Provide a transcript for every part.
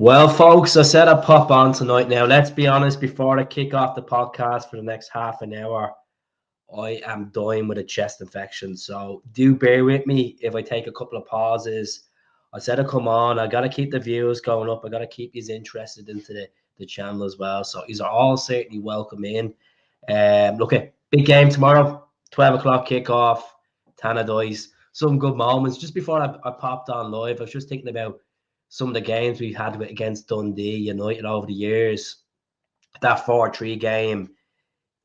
Well, folks, I said I'd pop on tonight. Now, let's be honest, before I kick off the podcast for the next half an hour, I am dying with a chest infection. So do bear with me if I take a couple of pauses. I said I'd come on. I got to keep the views going up. I got to keep you interested into the channel as well. So these are all certainly welcome in. Look at big game tomorrow, 12 o'clock kickoff, Tannadice. Some good moments. Just before I popped on live, I was just thinking about some of the games we've had against Dundee United over the years. That 4-3 game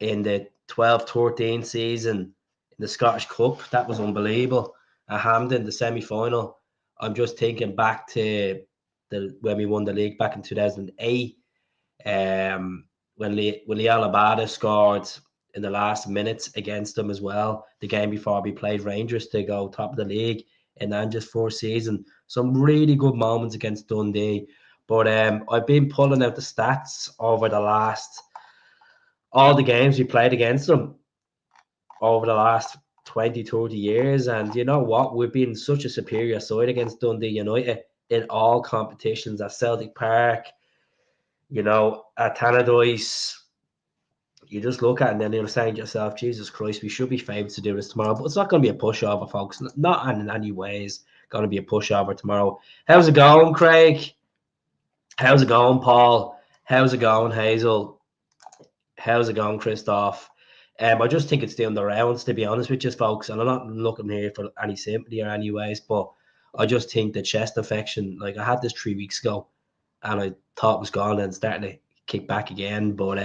in the 12-13 season in the Scottish Cup, that was unbelievable. At Hampden, the semi-final. I'm just thinking back to when we won the league back in 2008, when Liel Abada scored in the last minutes against them as well. The game before we played Rangers to go top of the league in Angers' fourth season. Some really good moments against Dundee. But I've been pulling out the stats over all the games we played against them over the last 20, 30 years. And you know what? We've been such a superior side against Dundee United in all competitions at Celtic Park, at Tannadice. You just look at it and then you're saying to yourself, Jesus Christ, we should be favourites to do this tomorrow. But it's not going to be a pushover, folks. Not in any ways going to be a pushover tomorrow. How's it going, Craig? How's it going, Paul? How's it going, Hazel? How's it going, Christoph? I just think it's doing the rounds, to be honest with you, folks. And I'm not looking here for any sympathy or anyways, but I just think the chest infection, like I had this 3 weeks ago and I thought it was gone and starting to kick back again. But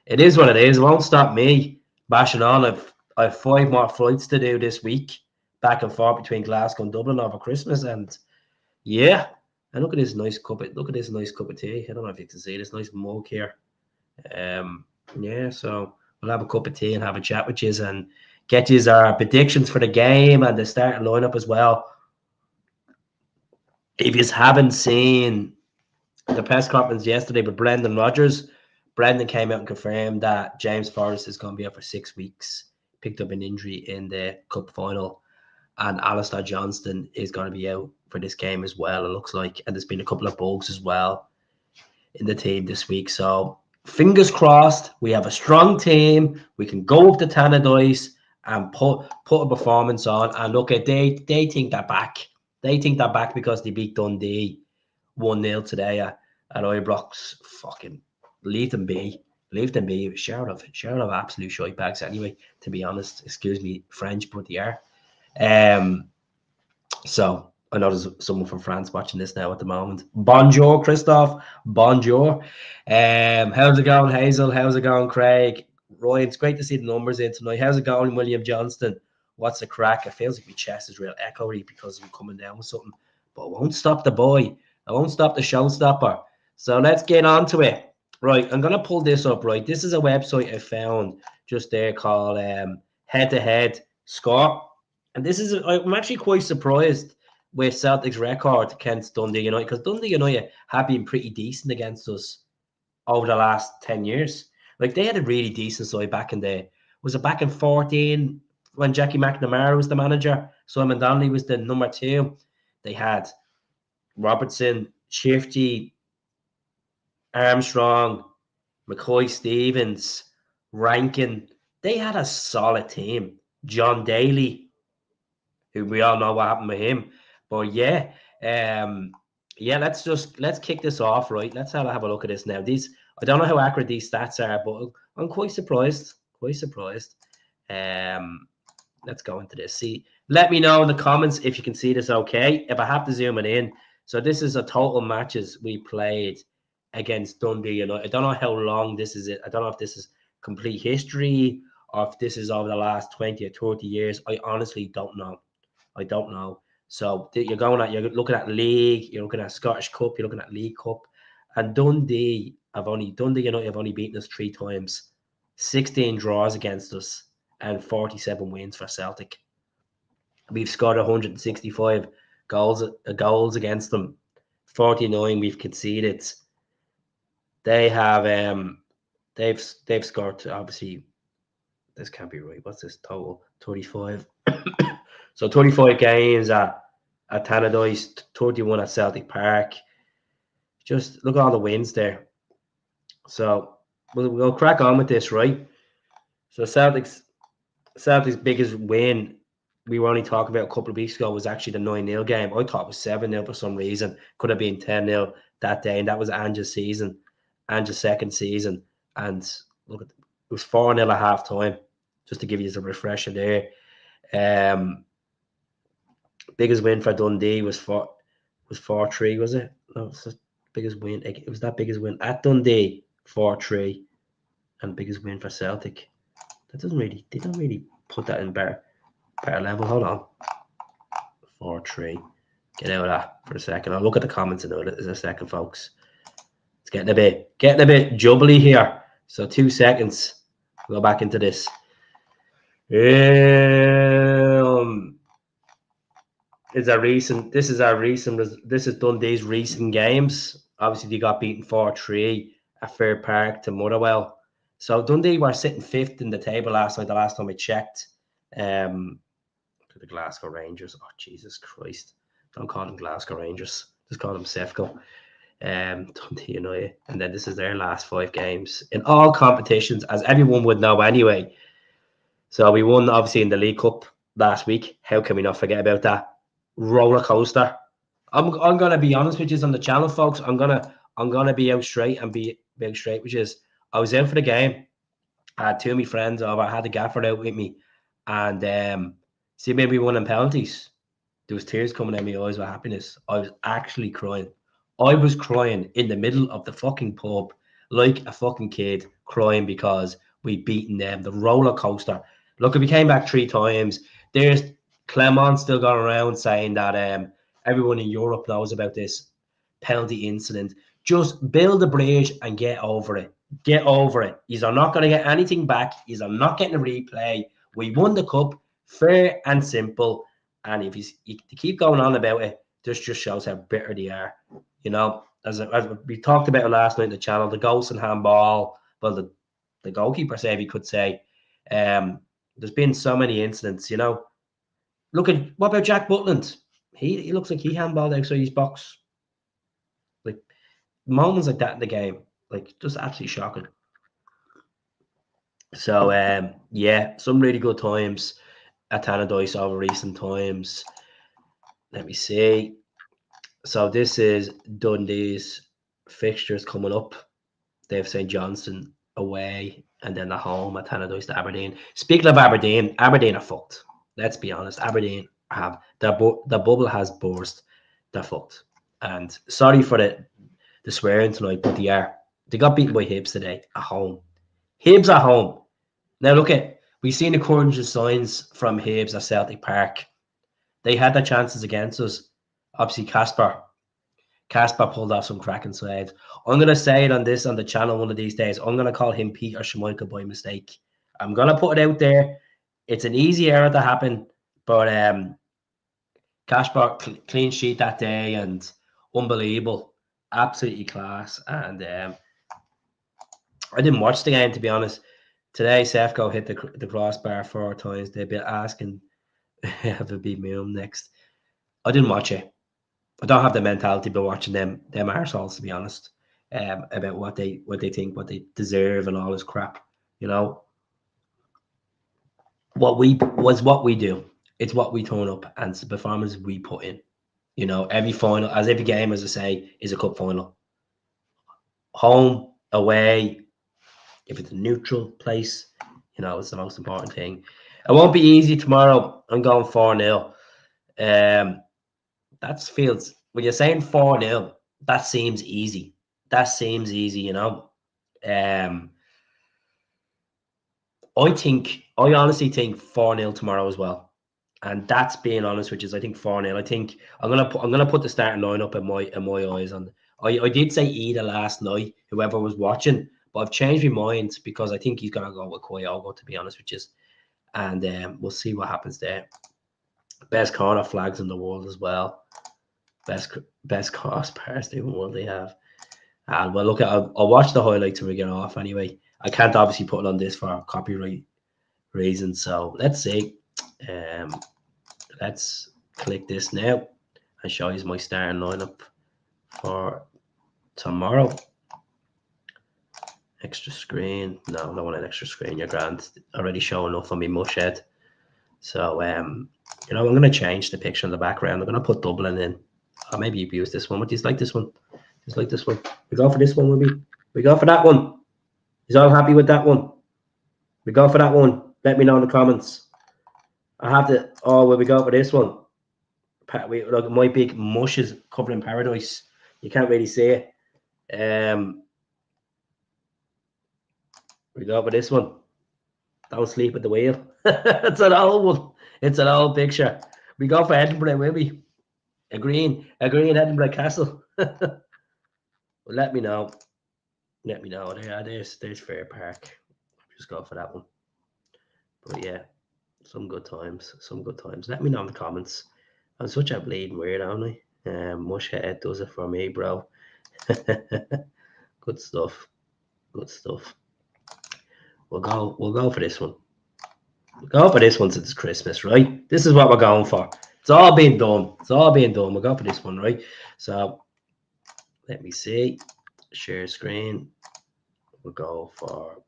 it is what it is. It won't stop me bashing on. I've 5 more flights to do this week, back and forth between Glasgow and Dublin over Christmas. And yeah, and look at this nice cup of tea. I don't know if you can see this nice mug here. So we'll have a cup of tea and have a chat with you and get you our predictions for the game and the starting lineup as well. If you haven't seen the press conference yesterday with Brendan Rodgers, Brendan came out and confirmed that James Forrest is going to be out for 6 weeks, picked up an injury in the cup final, and Alistair Johnston is going to be out for this game as well, it looks like. And there's been a couple of bugs as well in the team this week. So fingers crossed, we have a strong team. We can go up to Tannadice and put a performance on. And look, they think they're back. They think they're back because they beat Dundee 1-0 today at Ibrox. Fucking leave them be. Leave them be. Share of absolute shitebags anyway, to be honest. Excuse me, French, but they are. So I know there's someone from France watching this now at the moment. Bonjour, Christophe. Bonjour. How's it going, Hazel? How's it going, Craig? Roy, it's great to see the numbers in tonight. How's it going, William Johnston? What's the crack? It feels like my chest is real echoey because I'm coming down with something. But I won't stop the boy. I won't stop the showstopper. So let's get on to it. Right, I'm going to pull this up, right? This is a website I found just there called Head-to-Head Score. And this is, I'm actually quite surprised with Celtic's record against Dundee United, because Dundee United have been pretty decent against us over the last 10 years. Like, they had a really decent side back in 14 when Jackie McNamara was the manager? Simon Donnelly was the number 2. They had Robertson, Shifty, Armstrong, McCoy Stevens, Rankin. They had a solid team. John Daly, who we all know what happened with him. But let's kick this off, right? Let's have a look at this now. I don't know how accurate these stats are, but I'm quite surprised. Let's go into this. See, let me know in the comments if you can see this okay. If I have to zoom it in. So this is a total matches we played against Dundee United. I don't know how long this is. I don't know if this is complete history or if this is over the last 20 or 30 years. I honestly don't know. So you're looking at league, you're looking at Scottish Cup, you're looking at League Cup, and Dundee United have only beaten us 3 times, 16 draws against us, and 47 wins for Celtic. We've scored 165 goals against them, 49 we've conceded. They have they've scored, obviously. This can't be right. What's this total? 35. So 35 games at Tannadice, 31 at Celtic Park. Just look at all the wins there. So we'll crack on with this, right? So Celtic's biggest win, we were only talking about a couple of weeks ago, was actually the 9-0 game. I thought it was 7-0 for some reason. Could have been 10-0 that day, and that was Ange's season, Ange's second season. And look, it was 4-0 at half time, just to give you a refresher there. Biggest win for Dundee was 4-3, was it? No, it was the biggest win. It was that biggest win at Dundee, 4-3, and biggest win for Celtic. They don't really put that in better level. Hold on. 4-3. Get out of that for a second. I'll look at the comments in a second, folks. It's getting a bit jubbly here. So 2 seconds. We'll go back into this. This is Dundee's recent games. Obviously, they got beaten 4-3 at Fair Park to Motherwell. So Dundee were sitting 5th in the table last night, the last time I checked. The Glasgow Rangers. Oh, Jesus Christ. Don't call them Glasgow Rangers. Just call them Sefco. Dundee United. And then this is their last 5 games in all competitions, as everyone would know anyway. So we won, obviously, in the League Cup last week. How can we not forget about that? Roller coaster. I'm gonna be honest with you on the channel, folks. I'm gonna be out straight, which is I was out for the game. I had 2 of my friends over. I had the gaffer out with me, and see, maybe we won in penalties. There was tears coming out of my eyes with happiness. I was actually crying. I was crying in the middle of the fucking pub, like a fucking kid, crying because we'd beaten them. The roller coaster. Look, we came back 3 times. There's Clement still going around saying that everyone in Europe knows about this penalty incident. Just build a bridge and get over it. Get over it. You're not going to get anything back. You're not getting a replay. We won the cup, fair and simple. And if you keep going on about it, this just shows how bitter they are. You know, as we talked about it last night in the channel, the ghost and handball. Well, the goalkeeper save, you could say. There's been so many incidents, you know. Look at what about Jack Butland? He looks like he handballed outside his box. Like moments like that in the game, like just absolutely shocking. So yeah, some really good times at Tannadice over recent times. Let me see. So this is Dundee's fixtures coming up. They have St. Johnstone away, and then the home at Tannadice to Aberdeen. Speaking of Aberdeen are fucked. Let's be honest. Aberdeen have the bubble has burst. They're fucked. And sorry for the swearing tonight, but they got beaten by Hibs today at home. Hibs at home. Now look at, we've seen encouraging signs from Hibs at Celtic Park. They had their chances against us. Obviously, Casper pulled off some cracking saves. I'm gonna say it on the channel one of these days. I'm gonna call him Peter Schmeichel by mistake. I'm gonna put it out there. It's an easy error to happen, but Casper clean sheet that day and unbelievable, absolutely class. And I didn't watch the game, to be honest. Today, Sefco hit the crossbar 4 times. They've been asking if it be Moom next. I didn't watch it. I don't have the mentality of watching them arseholes, to be honest, about what they think, what they deserve, and all this crap. You know, what we do. It's what we turn up, and it's the performance we put in. You know, every game, as I say, is a cup final. Home, away, if it's a neutral place, you know, it's the most important thing. It won't be easy tomorrow. I'm going 4-0. That feels, when you're saying 4-0, that seems easy. You know. I honestly think 4-0 tomorrow as well. And that's being honest, which is, I think 4-0. I think I'm gonna put the starting line up in my eyes on. I did say Ida last night, whoever was watching, but I've changed my mind because I think he's gonna go with Kyogo, to be honest with you. And we'll see what happens there. Best corner flags in the world as well. Best crossbars in the world they have. And well, look, I'll watch the highlights when we get off anyway. I can't obviously put it on this for copyright reasons. So let's see. Let's click this now and show you my starting lineup for tomorrow. Extra screen. No, I don't want an extra screen. You're grand. Already showing enough on me mush head. So, you know, I'm going to change the picture in the background. I'm going to put Dublin in. Or maybe you've used this one. What do you like this one? Just like this one. We go for this one, will we? We go for that one. Is all happy with that one? We go for that one. Let me know in the comments. I have to. Oh, will we go for this one? Look, my big mush is covering paradise. You can't really see it. We go for this one. Don't sleep at the wheel. It's an old one. It's an old picture. We go for Edinburgh, will we? A green Edinburgh Castle. Well, let me know. Let me know. There's Fair Park. Just go for that one. But yeah, some good times. Some good times. Let me know in the comments. I'm such a bleeding weird, aren't I? Mushhead does it for me, bro. Good stuff. Good stuff. We'll go for this one. We'll go for this one since it's Christmas, right? This is what we're going for. It's all being done. It's all being done. We'll go for this one, right? So let me see. Share screen. We'll go for.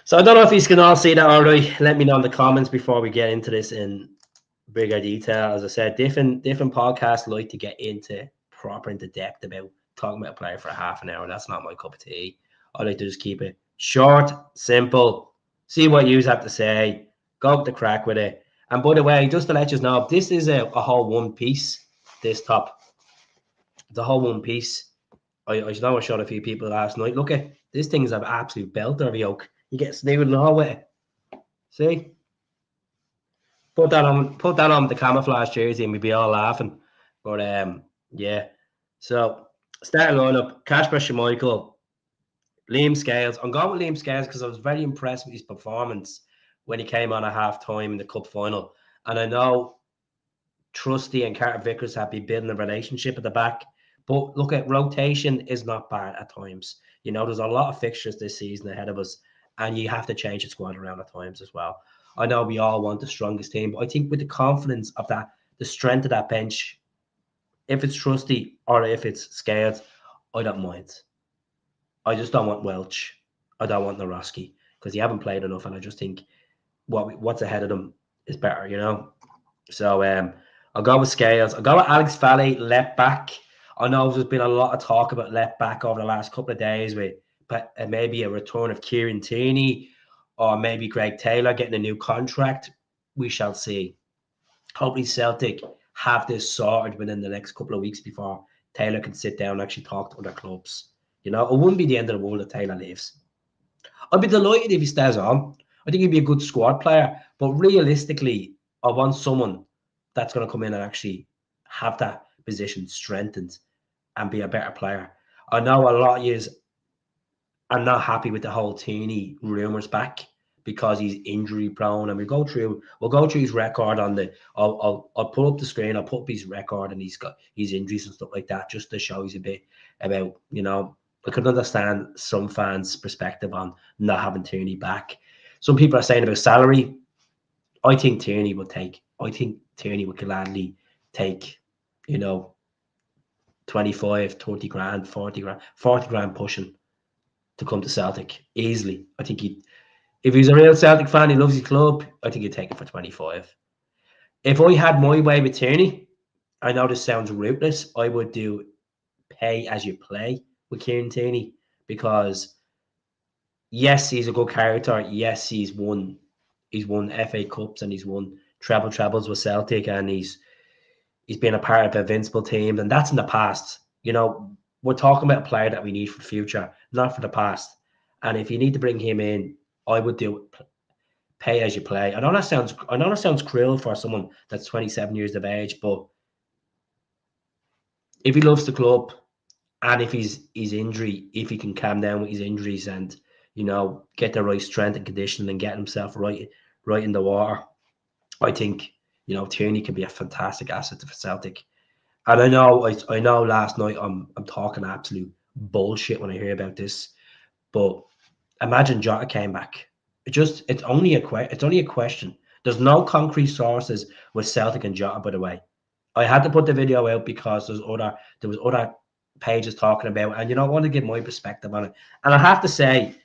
So I don't know if you can all see that already. Let me know in the comments before we get into this in bigger detail. As I said, different podcasts like to get into depth about talking about a player for half an hour. That's not my cup of tea. I like to just keep it short, simple. See what you have to say. Go with the crack with it. And by the way, just to let you know, this is a whole one piece. This top, the whole one piece. I know I showed a few people last night. Look at this thing is an absolute belter of a yoke. You get snood and all with it. See? Put that on the camouflage jersey and we'd be all laughing. But yeah. So starting lineup, Kasper Schmeichel, Liam Scales. I'm going with Liam Scales because I was very impressed with his performance when he came on at half time in the cup final. And I know Trusty and Carter Vickers have been building a relationship at the back. But look at rotation is not bad at times. You know, there's a lot of fixtures this season ahead of us, and you have to change the squad around at times as well. I know we all want the strongest team, but I think with the confidence of that, the strength of that bench, if it's Trusty or if it's Scales, I don't mind. I just don't want Welch. I don't want Naroski because he haven't played enough, and I just think what's ahead of them is better, you know. So I'll go with Scales. I'll go with Alex Valley, left back. I know there's been a lot of talk about left back over the last couple of days with maybe a return of Kieran Tierney or maybe Greg Taylor getting a new contract. We shall see. Hopefully Celtic have this sorted within the next couple of weeks before Taylor can sit down and actually talk to other clubs. You know, it wouldn't be the end of the world if Taylor leaves. I'd be delighted if he stays on. I think he'd be a good squad player. But realistically, I want someone that's going to come in and actually have that position strengthened and be a better player. I know a lot of you are not happy with the whole Tierney rumours back because he's injury prone, and we'll go through his record on the. I'll pull up the screen. I'll put up his record, and he's got his injuries and stuff like that, just to show you a bit about, you know. I could understand some fans' perspective on not having Tierney back. Some people are saying about salary. I think Tierney would gladly take, you know, 25, 30 grand, 40 grand, 40 grand pushing to come to Celtic easily. I think if he's a real Celtic fan, he loves his club, I think he'd take it for 25. If I had my way with Tierney, I know this sounds ruthless, I would do pay as you play with Kieran Tierney because yes, he's a good character. Yes, he's won FA Cups and he's won trebles with Celtic, and he's been a part of the invincible team, and that's in the past. You know, we're talking about a player that we need for the future, not for the past. And if you need to bring him in, I would do pay as you play. I know that sounds cruel for someone that's 27 years of age, but if he loves the club and if his injury, if he can calm down with his injuries and, you know, get the right strength and conditioning and get himself right in the water, I think, you know, Tierney can be a fantastic asset for Celtic. And I know last night I'm talking absolute bullshit when I hear about this, but imagine Jota came back. It's only a question. There's no concrete sources with Celtic and Jota, by the way. I had to put the video out because there was other pages talking about, and I want to give my perspective on it. And I have to say,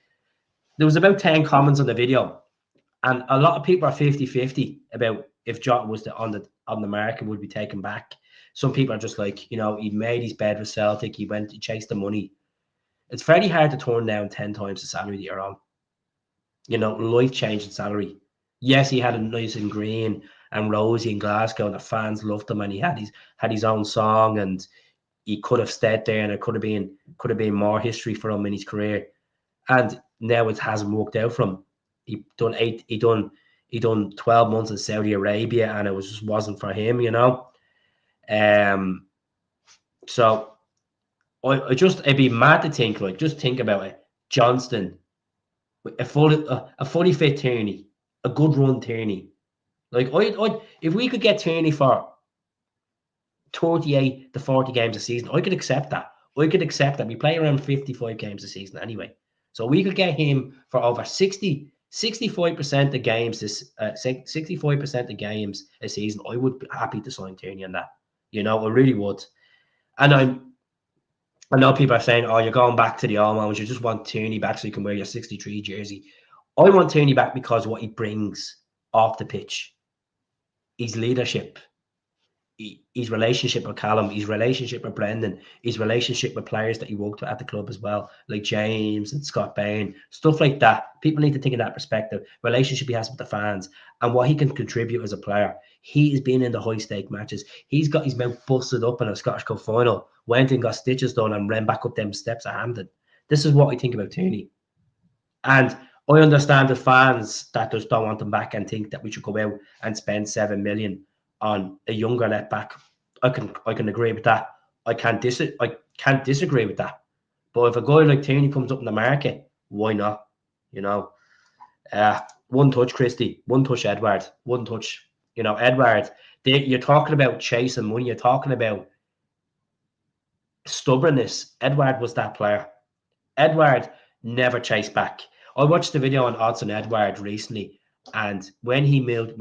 there was about 10 comments on the video, and a lot of people are 50-50 about if Jota was on the market, would be taken back. Some people are just like, he made his bed with Celtic, he chased the money. It's very hard to turn down 10 times the salary that you're on. Life-changing salary. Yes, he had a nice and green and rosy in Glasgow, and the fans loved him, and he had his own song, and he could have stayed there, and it could have been more history for him in his career. And now it hasn't worked out for him. He done 12 months in Saudi Arabia, and it just wasn't for him, So it'd be mad to think, like, just think about it. Johnston, a fully fit Tierney, a good run Tierney. Like, if we could get Tierney for 38 to 40 games a season, I could accept that. We play around 55 games a season anyway. So we could get him for over 65% of games 65% of games a season. I would be happy to sign Tierney on that. I really would. And I know people are saying, "Oh, you're going back to the old ones. You just want Tierney back so you can wear your 63 jersey." I want Tierney back because of what he brings off the pitch. His leadership, his relationship with Callum, his relationship with Brendan, his relationship with players that he worked with at the club as well, like James and Scott Bain, stuff like that. People need to think in that perspective. Relationship he has with the fans and what he can contribute as a player. He has been in the high-stake matches. He's got his mouth busted up in a Scottish Cup final, went and got stitches done and ran back up them steps at Hampden. This is what I think about Tierney. And I understand the fans that just don't want him back and think that we should go out and spend 7 million on a younger left back. I can agree with that. I can't disagree with that. But if a guy like Tierney comes up in the market, why not? One touch, Christie. One touch, Edward. One touch. Edward. You're talking about chasing money. You're talking about stubbornness. Edward was that player. Edward never chased back. I watched the video on Odds on Edward recently, and when he moved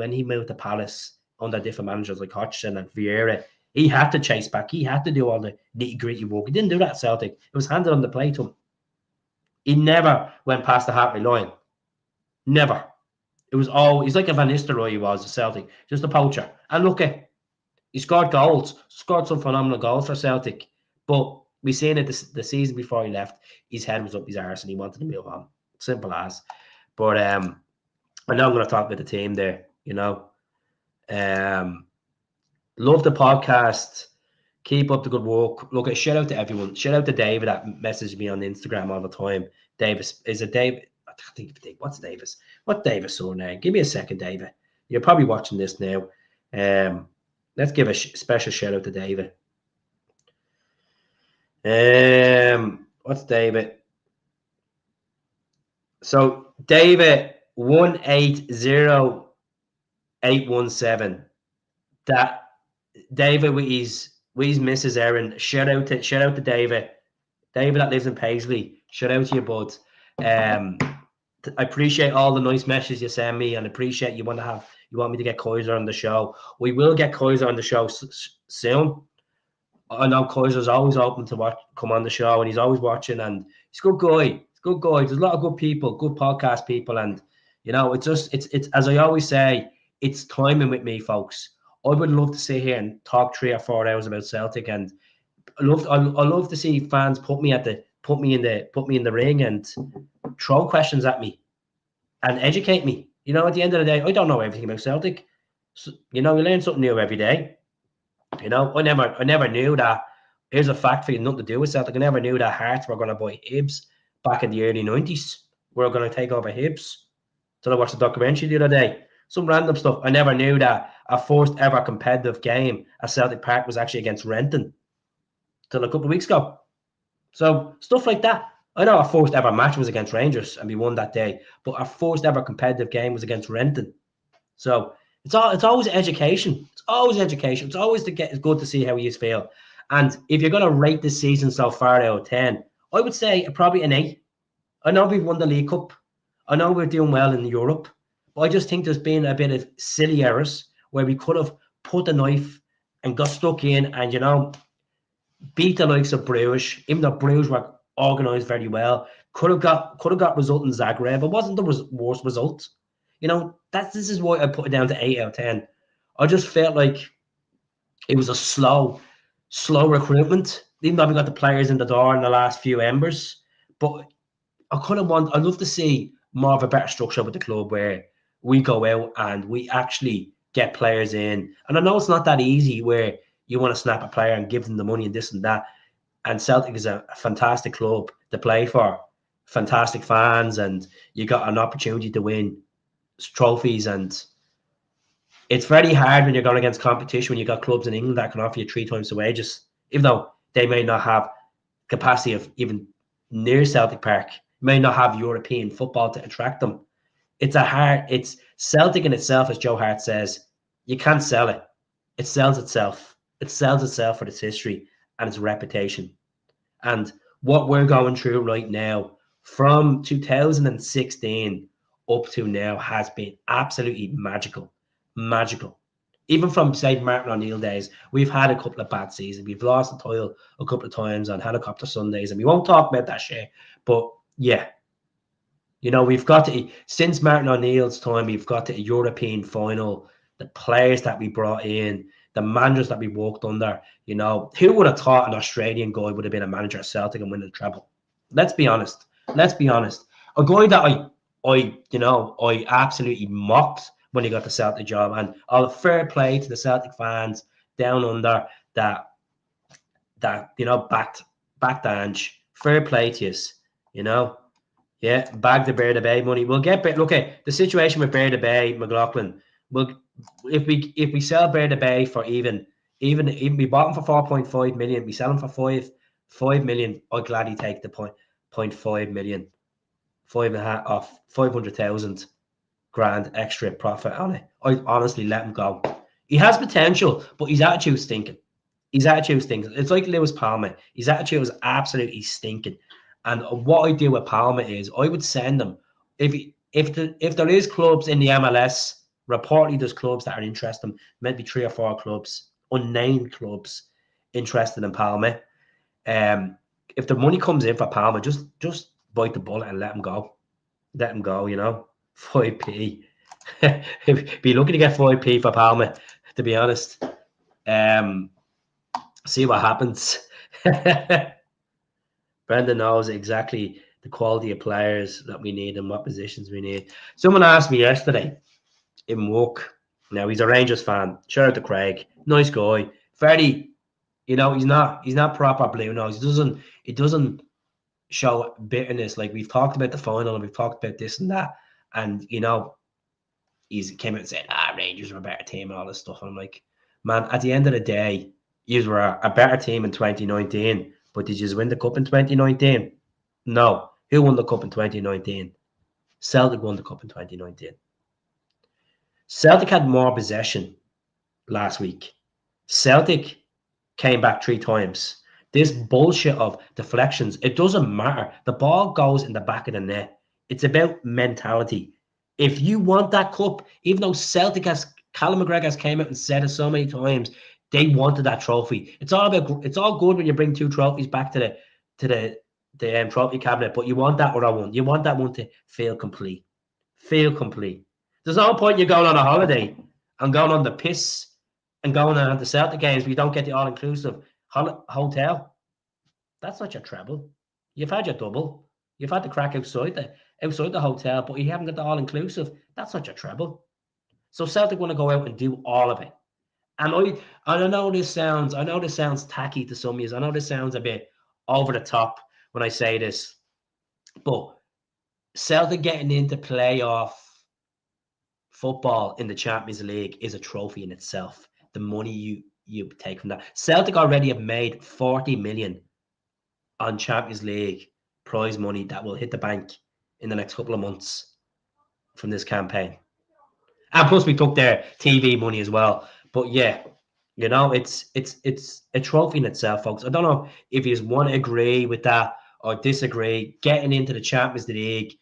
to Palace under different managers like Hodgson and Vieira, he had to chase back. He had to do all the nitty-gritty work. He didn't do that at Celtic. It was handed on the plate to him. He never went past the halfway line. Never. It was he's like a Van Nistelrooy he was at Celtic, just a poacher. And look at, he scored some phenomenal goals for Celtic. But we seen it the season before he left, his head was up his arse and he wanted to move on. Simple as. But I know I'm going to talk about the team there, Love the podcast. Keep up the good work. Look, a shout out to everyone. Shout out to David that messaged me on Instagram all the time. Davis, is it David? I think what's Davis? What Davis' surname? Give me a second, David. You're probably watching this now. Let's give a special shout out to David. What's David? So David 180817. That David with his Mrs. Erin. Shout out to David. David that lives in Paisley. Shout out to you, bud. I appreciate all the nice messages you send me, and appreciate you want me to get Kaiser on the show. We will get Kaiser on the show soon. I know Kaiser's always open to come on the show, and he's always watching, and he's a good guy. There's a lot of good people, good podcast people, and it's as I always say, it's timing with me, folks. I would love to sit here and talk 3 or 4 hours about Celtic, and I love to see fans put me in the ring and throw questions at me and educate me. At the end of the day, I don't know everything about Celtic. So, we learn something new every day. I never knew that. Here's a fact for you, nothing to do with Celtic. I never knew that Hearts were going to buy Hibs back in the early 90s. We were going to take over Hibs. So I watched the documentary the other day. Some random stuff. I never knew that our first ever competitive game at Celtic Park was actually against Renton till a couple of weeks ago. So stuff like that. I know our first ever match was against Rangers and we won that day, but our first ever competitive game was against Renton. So it's always education. It's always education. It's always good to see how you feel. And if you're going to rate this season so far out of 10, I would say probably an 8. I know we've won the League Cup. I know we're doing well in Europe. But I just think there's been a bit of silly errors where we could have put the knife and got stuck in and, beat the likes of Bruges, even though Bruges were organised very well. Could have got result in Zagreb. It wasn't the worst result. This is why I put it down to 8 out of 10. I just felt like it was a slow recruitment, even though we got the players in the door in the last few embers. But I'd love to see more of a better structure with the club where we go out and we actually get players in. And I know it's not that easy where you want to snap a player and give them the money and this and that. And Celtic is a fantastic club to play for, fantastic fans, and you got an opportunity to win trophies. And it's very hard when you're going against competition when you got clubs in England that can offer you 3 times the wages, even though they may not have capacity of even near Celtic Park, may not have European football to attract them. It's Celtic in itself, as Joe Hart says, you can't sell it. It sells itself. It sells itself for its history and its reputation. And what we're going through right now from 2016 up to now has been absolutely magical. Even from, say, Martin O'Neill days, we've had a couple of bad seasons. We've lost the title a couple of times on helicopter Sundays, and we won't talk about that shit. But yeah, we've got to, since Martin O'Neill's time, we've got to a European final. The players that we brought in, the managers that we worked under, who would have thought an Australian guy would have been a manager at Celtic and win the treble? Let's be honest. A guy that I absolutely mocked when he got the Celtic job, and all fair play to the Celtic fans down under that backed Ange. Fair play to you, Yeah, bag the Bear the Bay money. We'll get look at the situation with Bear the Bay, McLaughlin. If we sell Bear the Bay for even we bought him for 4.5 million, we sell him for 5 million. I'd gladly take the 0.5 million, 5.5 off 500,000 grand extra profit on it. I honestly let him go. He has potential, but his attitude stinking. It's like Lewis Palmer. His attitude is absolutely stinking. And what I do with Palmer is I would send him if there is clubs in the MLS. Reportedly, there's clubs that are interested. Maybe 3 or 4 clubs, unnamed clubs, interested in Palmer. If the money comes in for Palmer, just bite the bullet and let him go. 5p. Be looking to get 5p for Palmer, to be honest. See what happens. Brendan knows exactly the quality of players that we need and what positions we need. Someone asked me yesterday in work. Now, he's a Rangers fan. Shout out to Craig. Nice guy. Very, he's not proper blue nose. He doesn't show bitterness. Like, we've talked about the final and we've talked about this and that. And, he's came out and said, Rangers are a better team and all this stuff. And I'm like, man, at the end of the day, you were a better team in 2019. But did you win the cup in 2019? No. Who won the cup in 2019? Celtic won the cup in 2019. Celtic had more possession last week. Celtic came back 3 times. This bullshit of deflections, it doesn't matter. The ball goes in the back of the net. It's about mentality. If you want that cup, even though Callum McGregor has came out and said it so many times, they wanted that trophy. It's all good when you bring 2 trophies back to the trophy cabinet, but you want that other one. You want that one to feel complete. There's no point you going on a holiday and going on the piss and going on the Celtic games but you don't get the all-inclusive hotel. That's not your treble. You've had your double. You've had the crack outside the hotel, but you haven't got the all-inclusive. That's not your treble. So Celtic want to go out and do all of it. And I know this sounds tacky to some of you. I know this sounds a bit over the top when I say this, but Celtic getting into playoff football in the Champions League is a trophy in itself. The money you take from that. Celtic already have made 40 million on Champions League prize money that will hit the bank in the next couple of months from this campaign. And plus we took their TV money as well. But yeah, it's a trophy in itself, folks. I don't know if you want to agree with that or disagree. Getting into the Champions League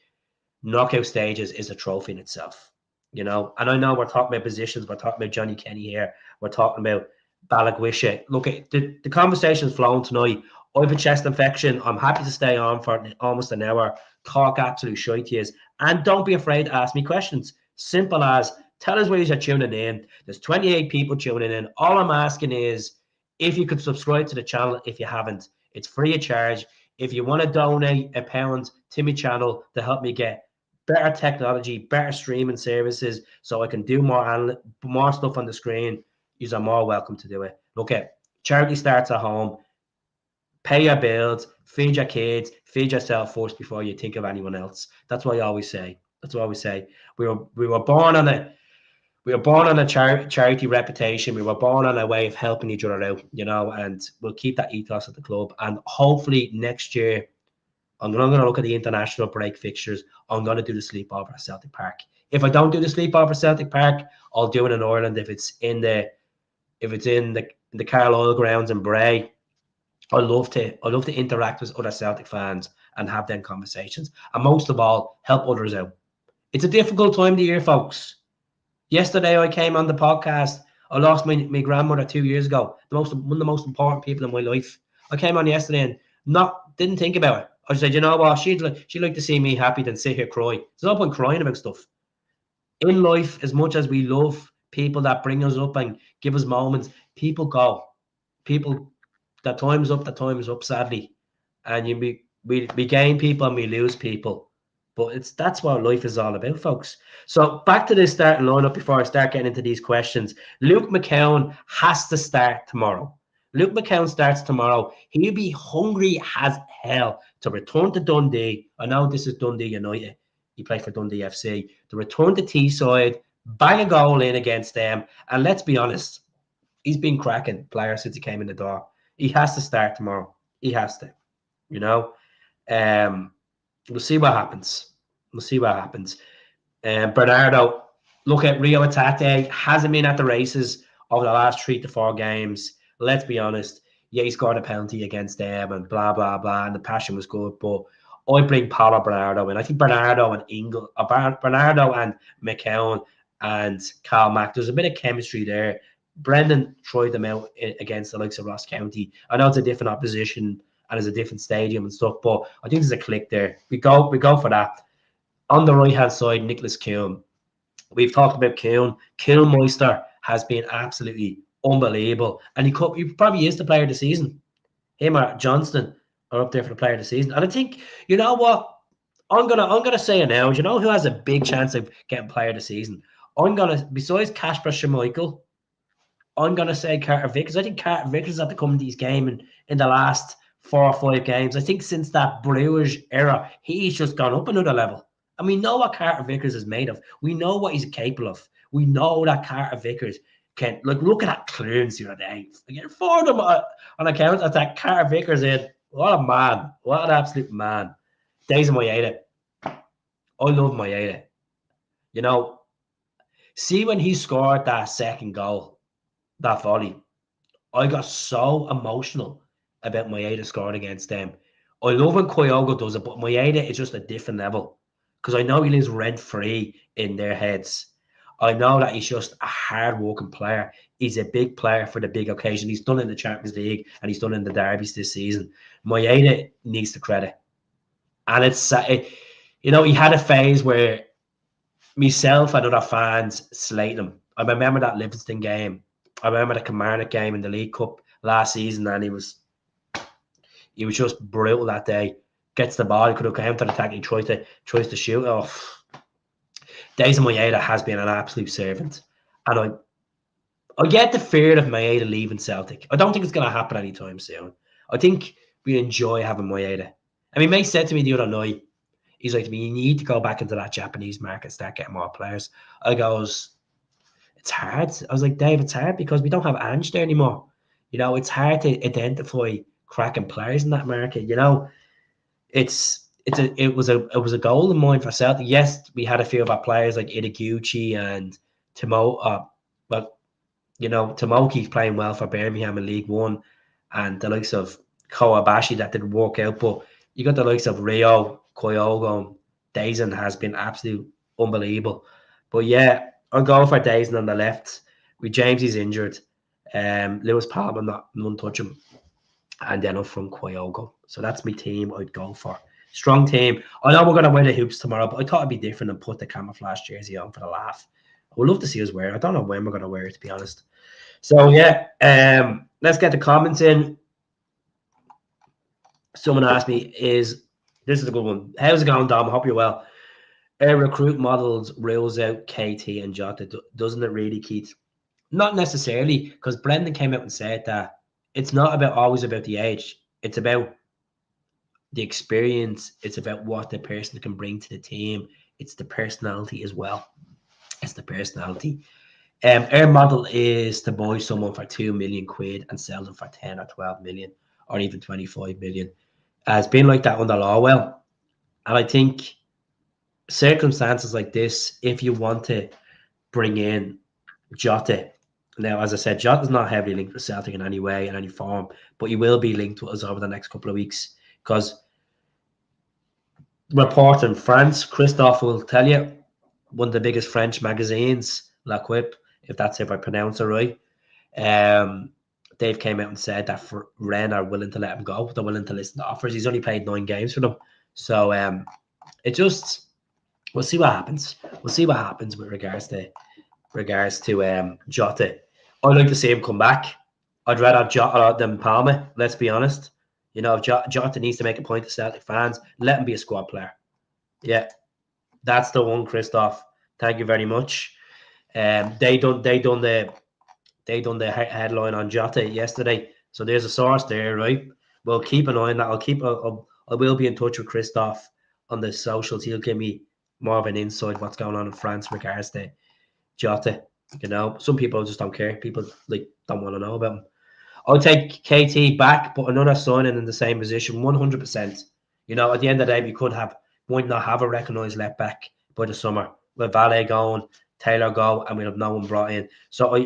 knockout stages is a trophy in itself. And I know we're talking about positions. We're talking about Johnny Kenny here. We're talking about Balagwisha. Look, the conversation's flowing tonight. I have a chest infection. I'm happy to stay on for almost an hour. Talk absolute shite to you. And don't be afraid to ask me questions. Simple as tell us where you're tuning in. There's 28 people tuning in. All I'm asking is if you could subscribe to the channel if you haven't. It's free of charge. If you want to donate £1 to my channel to help me get better technology, better streaming services, so I can do more stuff on the screen, you are more welcome to do it. Look at charity starts at home. Pay your bills, feed your kids, feed yourself first before you think of anyone else. That's what I always say. That's what I always say. We were born on a charity reputation. We were born on a way of helping each other out, and we'll keep that ethos at the club. And hopefully next year, I'm going to look at the international break fixtures. I'm going to do the sleepover at Celtic Park. If I don't do the sleepover at Celtic Park, I'll do it in Ireland. If it's in the Carlisle grounds in Bray, I love to interact with other Celtic fans and have them conversations. And most of all, help others out. It's a difficult time of the year, folks. Yesterday, I came on the podcast. I lost my grandmother 2 years ago. One of the most important people in my life. I came on yesterday and didn't think about it. I said, you know what? She'd like to see me happy than sit here cry. There's no point crying about stuff. In life, as much as we love people that bring us up and give us moments, people go. People, that time is up, sadly. And we gain people and we lose people. But that's what life is all about, folks. So back to this starting lineup before I start getting into these questions. Luke McCown has to start tomorrow. Luke McCown starts tomorrow. He'll be hungry as hell to return to Dundee. I know this is Dundee United. He played for Dundee FC. To return to Teesside, bang a goal in against them. And let's be honest, he's been cracking player since he came in the door. He has to start tomorrow. He has to, We'll see what happens. Bernardo, look at Rio Atate, hasn't been at the races over the last 3 to 4 games. Let's be honest. Yeah, he scored a penalty against them and blah, blah, blah, and the passion was good. But I bring Paulo Bernardo in. I think Bernardo and McCown and Carl Mack, there's a bit of chemistry there. Brendan tried them out against the likes of Ross County. I know it's a different opposition and it's a different stadium and stuff, but I think there's a click there. We go for that. On the right-hand side, Nicholas Kuhn. We've talked about Kuhn. Kuhnmeister has been absolutely unbelievable. And he probably is the player of the season. Him or Johnston are up there for the player of the season. And I think, you know what? I'm gonna say it now. You know who has a big chance of getting player of the season? Besides Kasper Schmeichel, I'm gonna say Carter Vickers. I think Carter Vickers had to come into his game in the last 4 or 5 games. I think since that Bruges era, he's just gone up another level. And we know what Carter Vickers is made of. We know what he's capable of. We know that Carter Vickers can, look at that clearance the other day. Again, for them on account of that Carter Vickers in. What a man. What an absolute man. Days of Moyeda. I love Moyeda. See when he scored that second goal, that volley, I got so emotional about Moyeda scoring against them. I love when Kyogo does it, but Moyeda is just a different level because I know he lives rent-free in their heads. I know that he's just a hard-working player. He's a big player for the big occasion. He's done it in the Champions League and he's done it in the derbies this season. Moyeda needs the credit. And he had a phase where myself and other fans slated him. I remember that Livingston game. I remember the Kilmarnock game in the League Cup last season, and he was just brutal that day. Gets the ball, he could have counter-attacked, he tries to shoot. Oh, Days of Moyeda has been an absolute servant. And I get the fear of Moyeda leaving Celtic. I don't think it's going to happen anytime soon. I think we enjoy having Moyeda. I mean, mate said to me the other night, he's like to me, you need to go back into that Japanese market, start getting more players. I goes, it's hard. I was like, Dave, it's hard because we don't have Ange there anymore. It's hard to identify cracking players in that market. It was a goal of mine for Celtic. Yes, we had a few of our players like Ideguchi and Tomoki's playing well for Birmingham in League One, and the likes of Kawabashi that didn't work out. But you got the likes of Rio, Kyogo, Dazen has been absolute unbelievable. But yeah, I'll go for Dazen on the left. With James, he's injured. Lewis Palmer, not none touch him. And then up front, Kyogo. So that's my team I'd go for. Strong team. I know we're going to wear the hoops tomorrow, but I thought it'd be different and put the camouflage jersey on for the laugh. I would love to see us wear it. I don't know when we're going to wear it, to be honest. So, yeah, let's get the comments in. Someone asked me, this is a good one. How's it going, Dom? I hope you're well. Air recruit models rules out KT and Jota, doesn't it really, Keith? Not necessarily, because Brendan came out and said that it's not always about the age. It's about the experience. It's about what the person can bring to the team. It's the personality as well. It's the personality. Our model is to buy someone for 2 million quid and sell them for 10 or 12 million or even 25 million. It's been like that under Lawwell. And I think circumstances like this, if you want to bring in Jota, now, as I said, Jota's not heavily linked with Celtic in any way, in any form, but he will be linked with us over the next couple of weeks because report in France, Christophe will tell you, one of the biggest French magazines, L'Equipe, if I pronounce it right, Dave came out and said that Rennes are willing to let him go. They're willing to listen to offers. He's only played 9 games for them. So we'll see what happens. We'll see what happens with regards to Jota. I'd like to see him come back. I'd rather have Jota than Palmer, let's be honest. You know, if Jota needs to make a point to Celtic fans, let him be a squad player. Yeah, that's the one, Christoph. Thank you very much. They done the headline on Jota yesterday, so there's a source there, right? We'll keep an eye on that. I will be in touch with Christoph on the socials. He'll give me more of an insight what's going on in France in regards to Jota. You know, some people just don't care. People don't want to know about him. I'll take KT back, but another signing in the same position, 100%. You know, at the end of the day, we might not have a recognised left back by the summer. With Valle going, Taylor go, and we'll have no one brought in. So I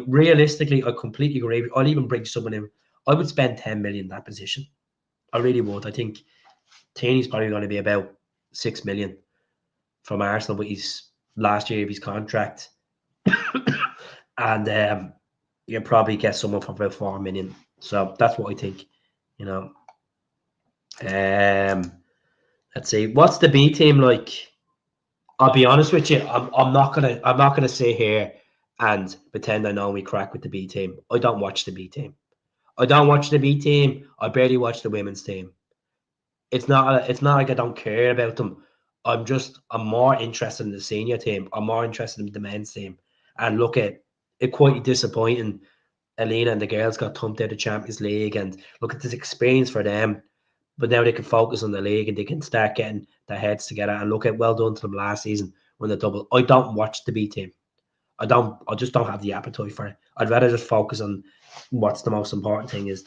completely agree. I'll even bring someone in. I would spend 10 million in that position. I really would. I think Tierney's probably going to be about 6 million from Arsenal with his last year of his contract. And you'll probably get someone for about 4 million. So that's what I think, you know. Let's see. What's the B team like? I'll be honest with you. I'm not gonna sit here and pretend I know we crack with the B team. I don't watch the B team. I barely watch the women's team. It's not like I don't care about them. I'm more interested in the senior team. I'm more interested in the men's team. And look at it, quite disappointing. Alina and the girls got thumped out of the Champions League, and look at this experience for them. But now they can focus on the league and they can start getting their heads together. And look at well done to them last season when the double. I don't watch the B team. I just don't have the appetite for it. I'd rather just focus on what's the most important thing is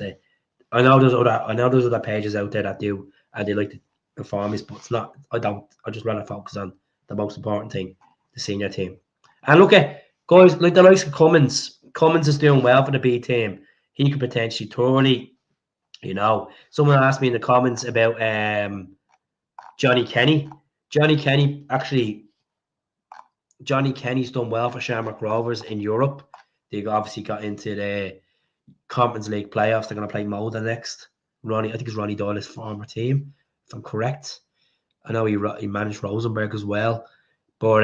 I know there's other pages out there that do, and they like to inform us, but it's not. I just rather focus on the most important thing, the senior team. And look at guys like the likes of Cummins. Cummins is doing well for the B team. He could potentially thoroughly, you know. Someone asked me in the comments about Johnny Kenny. Johnny Kenny's done well for Shamrock Rovers in Europe. They obviously got into the Conference League playoffs. They're going to play Molde next. I think it's Ronnie Doyle's former team, if I'm correct. I know he managed Rosenborg as well. But,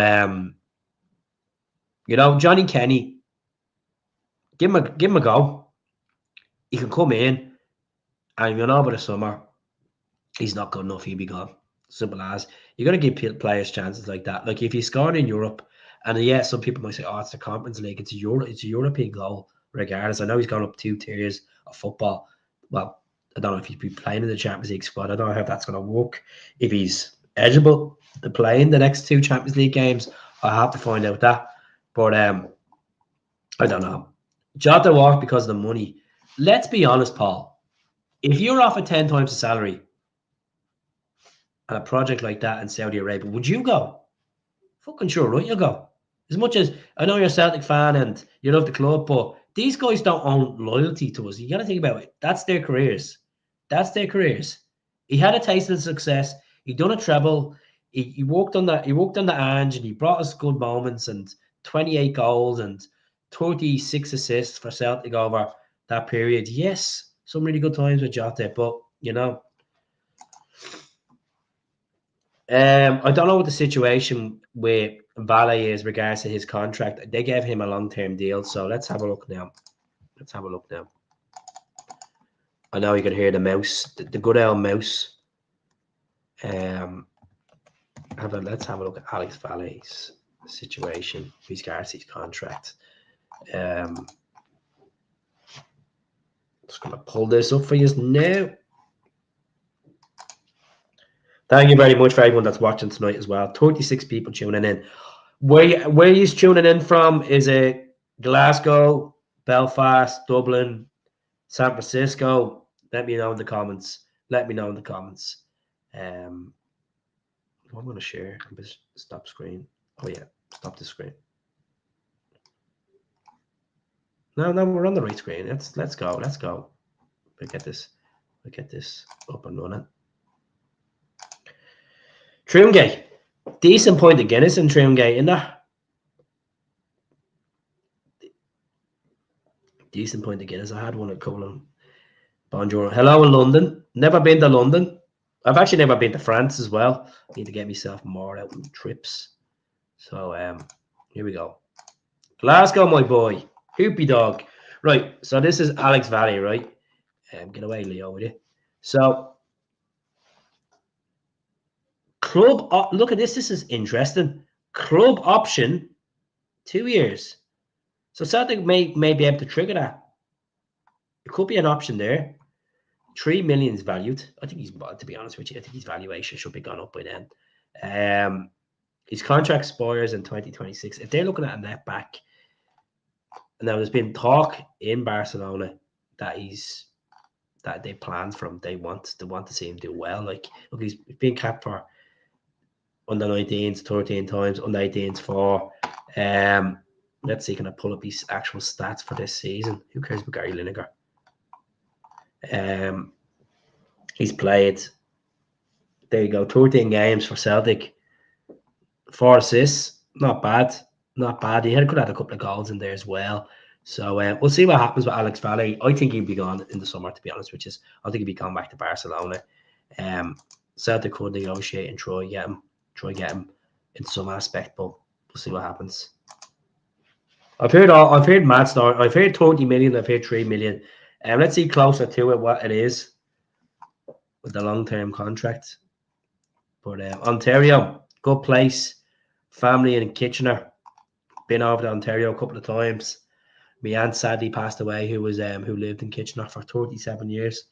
you know, Johnny Kenny, give him a go. He can come in, and you know, over the summer, he's not good enough. He'll be gone. Simple as. You're going to give players chances like that. Like if you scored in Europe, and yeah, some people might say, "Oh, it's the Conference League. It's a European goal." Regardless, I know he's gone up 2 tiers of football. Well, I don't know if he'd be playing in the Champions League squad. I don't know how that's going to work. If he's eligible to play in the next 2 Champions League games, I'll have to find out that. But I don't know. Jota walked because of the money. Let's be honest, Paul. If you're offered 10 times the salary on a project like that in Saudi Arabia, would you go? Fucking sure, right? You'll go. As much as I know you're a Celtic fan and you love the club, but these guys don't own loyalty to us. You got to think about it. That's their careers. He had a taste of success. He done a treble. He worked on that. He worked on the Ange, and he brought us good moments and 28 goals and 36 assists for Celtic over that period. Yes, some really good times with Jota, but I don't know what the situation with Vale is regards to his contract. They gave him a long-term deal, so let's have a look now. I know you can hear the mouse, the good old mouse. Let's have a look at Alex Vale's situation with regards to his contract. Just gonna pull this up for you now. Thank you very much for everyone that's watching tonight as well. 36 people tuning in. Where you tuning in from? Is it Glasgow, Belfast, Dublin, San Francisco? Let me know in the comments. I'm going to share. Stop screen. Oh yeah, stop the screen. No, we're on the right screen. Let's go. We'll get this up and running. Troongate. Decent point of Guinness in Troongate, isn't there? Decent point of Guinness. I had one at Colin. Bonjour. Hello in London. Never been to London. I've actually never been to France as well. Need to get myself more out on trips. So here we go. Glasgow, my boy. Hoopy dog. Right. So this is Alex Valley, right? Get away, Leo, with you. So club. Look at this. This is interesting. Club option, 2 years. So Celtic may be able to trigger that. It could be an option there. 3 million is valued. I think to be honest with you, I think his valuation should be gone up by then. His contract expires in 2026. If they're looking at a net back, now there's been talk in Barcelona that they planned for him. They want to see him do well. Like, look, he's been capped for under 19s 13 times, under 18s 4. Let's see, can I pull up his actual stats for this season? Who cares about Gary Lineker? He's played, there you go, 13 games for Celtic, 4 assists. Not bad. He could have had a couple of goals in there as well. So we'll see what happens with Alex Valley. I think he'll be gone in the summer, to be honest, I think he'll be coming back to Barcelona. Celtic could negotiate and try get him in some aspect, but we'll see what happens. I've heard mad story. I've heard 20 million. I've heard 3 million. Let's see closer to it what it is with the long-term contract. But Ontario, good place. Family in Kitchener. Been over to Ontario a couple of times. My aunt sadly passed away, who lived in Kitchener for 37 years.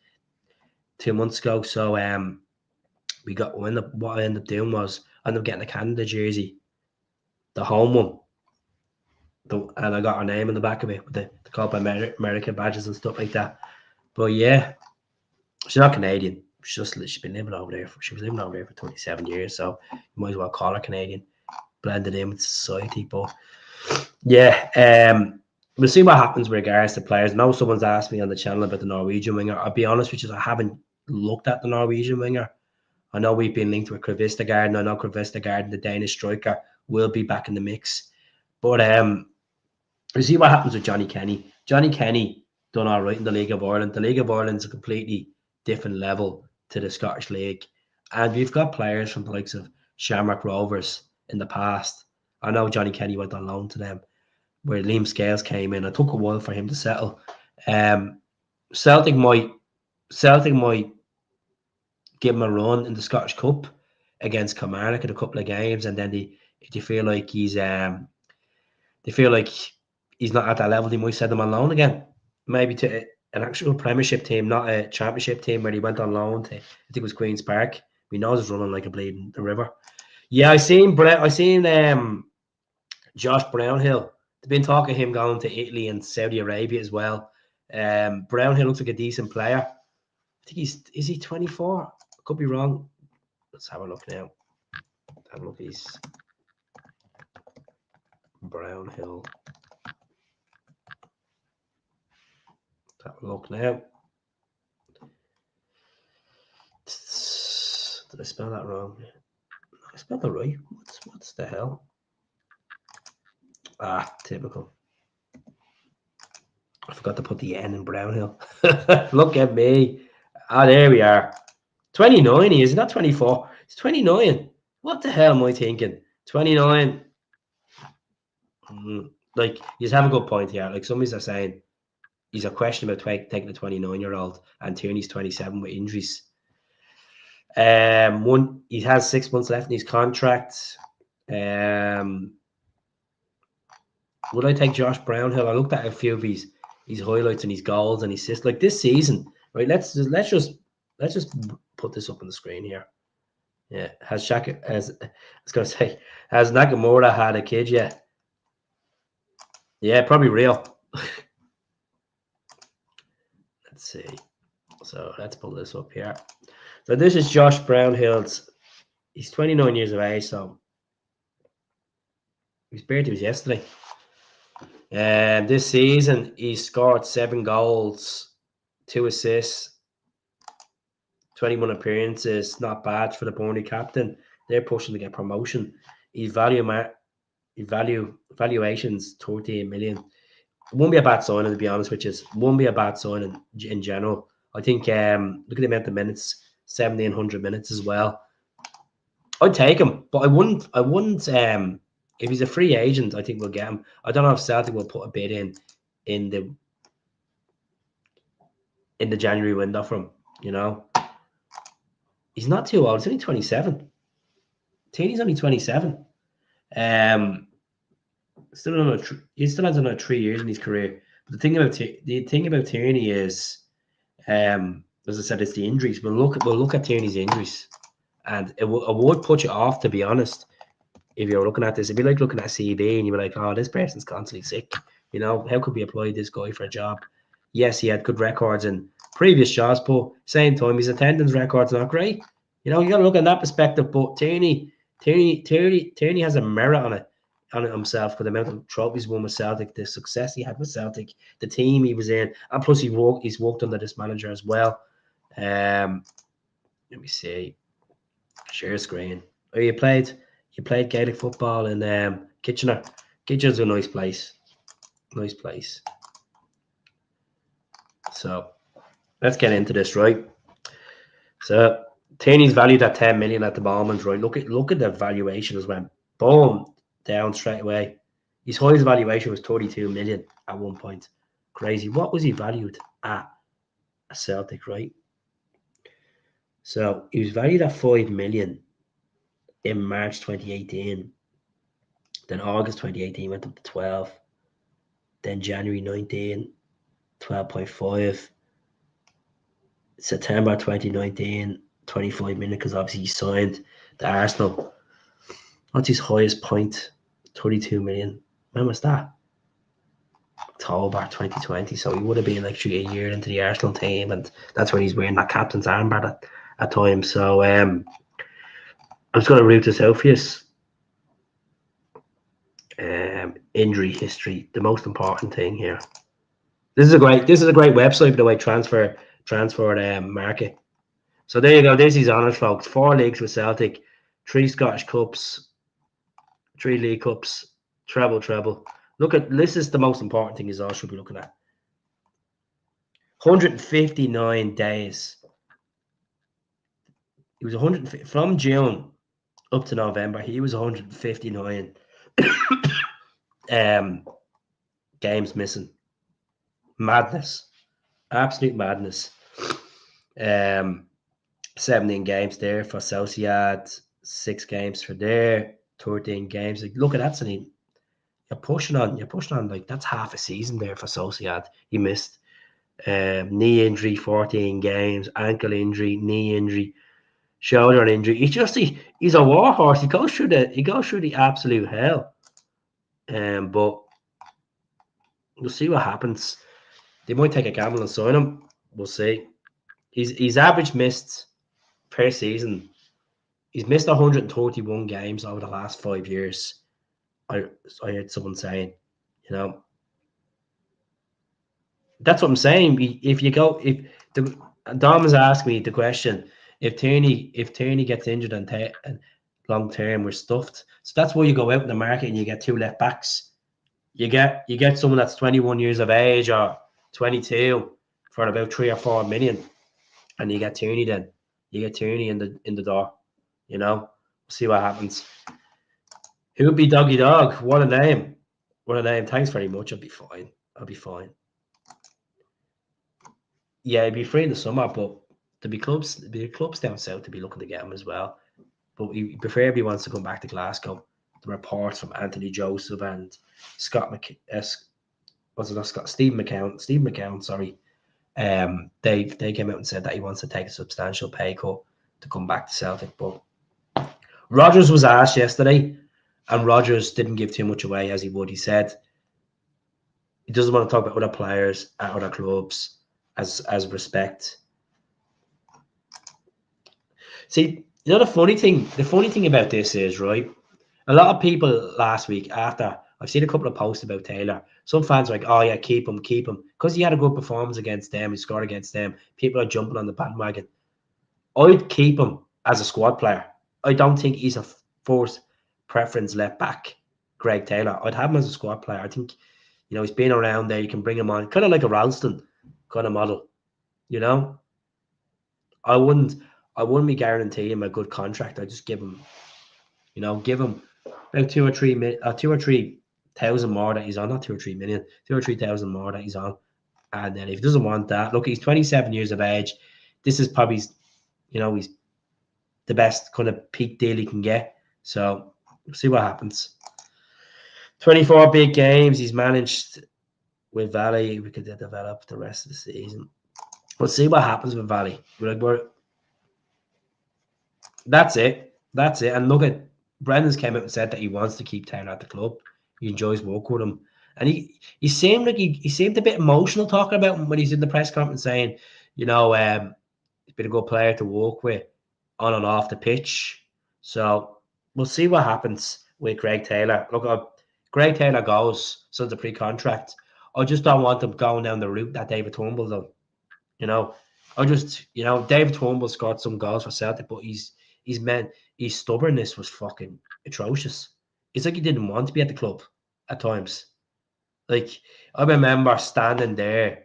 2 months ago. So what I ended up doing was I ended up getting a Canada jersey, the home one. And I got her name in the back of it with the Copa America badges and stuff like that. But yeah, she's not Canadian. She's been living over there. She was living over there for 27 years, so you might as well call her Canadian. Blended in with society, but yeah, we'll see what happens with regards to players. I know someone's asked me on the channel about the Norwegian winger. I'll be honest with you, I haven't looked at the Norwegian winger. I know we've been linked with Krivistagaard, and I know Krivistagaard, the Danish striker, will be back in the mix. But we'll see what happens with Johnny Kenny. Johnny Kenny done all right in the League of Ireland. The League of Ireland's a completely different level to the Scottish League. And we've got players from the likes of Shamrock Rovers in the past. I know Johnny Kenny went on loan to them, where Liam Scales came in. It took a while for him to settle. Celtic might give him a run in the Scottish Cup against Kilmarnock in a couple of games, and then if they feel like he's not at that level, they might send him on loan again. Maybe to an actual Premiership team, not a Championship team where he went on loan to, I think it was Queen's Park. We know he's running like a bleeding the river. Yeah, I seen Josh Brownhill. They've been talking him going to Italy and Saudi Arabia as well. Brownhill looks like a decent player. I think is he 24? I could be wrong. Let's have a look now. Have a look at his Brownhill. Let's have a look now. Did I spell that wrong? I spelled that right. What's the hell? Typical. I forgot to put the N in Brownhill. Look at me. Ah, there we are. 29 he is, not 24. It's 29. What the hell am I thinking? 29. Like, you have a good point here. Like, some are saying he's a question about taking a 29-year-old, and Tierney's 27 with injuries. He has 6 months left in his contract. Would I take Josh Brownhill? I looked at a few of his highlights and his goals and his assists. Like this season, right? Let's just put this up on the screen here. Yeah, has Nakamura had a kid yet? Yeah, probably real. Let's see. So let's pull this up here. So this is Josh Brownhill's. He's 29 years of age, so his birthday was yesterday. And this season, he scored 7 goals, 2 assists, 21 appearances. Not bad for the Burnley captain. They're pushing to get promotion. His valuation's 13 million. It won't be a bad signing, to be honest, which is won't be a bad signing in general. I think look at the amount of minutes, 1,700 minutes as well. I'd take him, but I wouldn't if he's a free agent, I think we'll get him. I don't know if Celtic will put a bid in the January window for him, you know. He's not too old, he's only 27. Tierney's only 27. He still has another 3 years in his career. But the thing about Tierney is, as I said, it's the injuries. We'll look at Tierney's injuries, and it would put you off, to be honest. If you're looking at this, it'd be like looking at a CV and you're like, oh, this person's constantly sick. You know, how could we employ this guy for a job? Yes, he had good records in previous jobs, but same time, his attendance record's not great. You know, you got to look at that perspective. But Tierney has a merit on it himself for the amount of trophies won with Celtic, the success he had with Celtic, the team he was in, and plus he's worked under this manager as well. Let me see. Share screen. Oh, you played Gaelic football in Kitchener. Kitchener's a nice place. Nice place. So let's get into this, right? So Tierney's valued at 10 million at the moment, right? Look at the valuation as well. Boom, down straight away. His highest valuation was 32 million at one point. Crazy. What was he valued at Celtic, right? So he was valued at 5 million in March 2018. Then August 2018 went up to 12. Then January 19, 12.5. September 2019, 25 million, because obviously he signed the Arsenal. What's his highest point? 32 million. When was that? October 2020. So he would have been actually a year into the Arsenal team, and that's when he's wearing that captain's armband at times. So I'm just going to root this out for you. Injury history, the most important thing here. This is a great website, by the way, transfer market. So there you go. This is honest, folks. 4 leagues with Celtic, 3 Scottish Cups, 3 League Cups, treble. Look at this. Is the most important thing is all should be looking at. 159 days. He was 100 from June up to November. He was 159 games missing. Madness, absolute madness. 17 games there for Sociedad, 6 games for there, 13 games. Like, look at that, Celine. You're pushing on. Like, that's half a season there for Sociedad. He missed knee injury, 14 games, ankle injury, knee injury, shoulder injury. He's a war horse. He goes through the absolute hell. But we'll see what happens. They might take a gamble and sign him. We'll see. His average missed per season. He's missed 131 games over the last 5 years. I heard someone saying, you know, that's what I'm saying. If Dom has asked me the question, if Tierney gets injured and long term, we're stuffed. So that's why you go out in the market and you get 2 left backs. You get someone that's 21 years of age, or 22 for about 3 or 4 million, and you get Tierney then. You get Tierney in the door. You know, we'll see what happens. Who would be Doggy Dog? What a name. What a name. Thanks very much. I'll be fine. I'll be fine. Yeah, he'd be free in the summer, but there'd be clubs down south to be looking to get him as well. But he preferably wants to come back to Glasgow. The reports from Anthony Joseph and Steve McCown, sorry. They came out and said that he wants to take a substantial pay cut to come back to Celtic. But Rodgers was asked yesterday, and Rodgers didn't give too much away as he would. He said he doesn't want to talk about other players at other clubs as respect. See, you know the funny thing about this is, right? A lot of people last week after I've seen a couple of posts about Taylor. Some fans are like, "Oh yeah, keep him," because he had a good performance against them. He scored against them. People are jumping on the bandwagon. I'd keep him as a squad player. I don't think he's a first preference left back, Greg Taylor. I'd have him as a squad player. I think, you know, he's been around there. You can bring him on, kind of like a Ralston kind of model. You know, I wouldn't be guaranteeing him a good contract. I'd just give him about 2 or 3 thousand more that he's on, not 2 or 3 million, 2 or 3,000 more that he's on. And then if he doesn't want that, look, he's 27 years of age. This is probably, you know, he's the best kind of peak deal he can get. So we'll see what happens. 24 big games he's managed with Valley. We could develop the rest of the season. We'll see what happens with Valley. That's it. And look at Brendan's came out and said that he wants to keep Taylor at the club. He enjoys working with him. And he seemed like he seemed a bit emotional talking about him when he's in the press conference saying, you know, he's been a good player to work with on and off the pitch. So we'll see what happens with Greg Taylor. Look, Greg Taylor goes since the pre-contract. I just don't want him going down the route that David Turnbull done. You know, David Turnbull scored some goals for Celtic, but his stubbornness was fucking atrocious. It's like he didn't want to be at the club at times. Like, I remember standing there